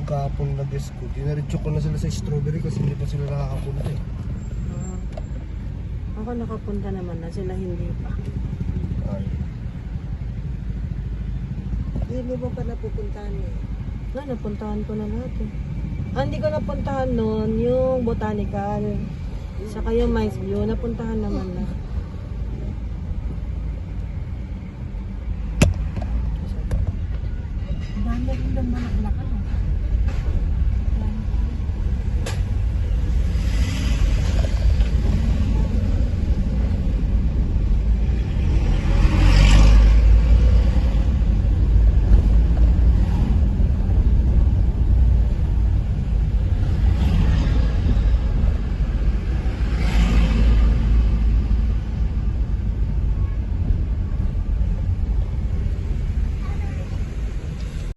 kahapon na desk ko. Dinaritso ko na sila sa strawberry kasi hindi pa sila nakakapunta eh. Ako nakapunta naman na sila, hindi pa. Ay. Hindi mo pa napupuntahan eh. Napuntahan ko na lahat eh. Hindi ko napuntahan noon yung botanical. Saka yung Mines View, napuntahan naman na. Dami rin ng mga lakas.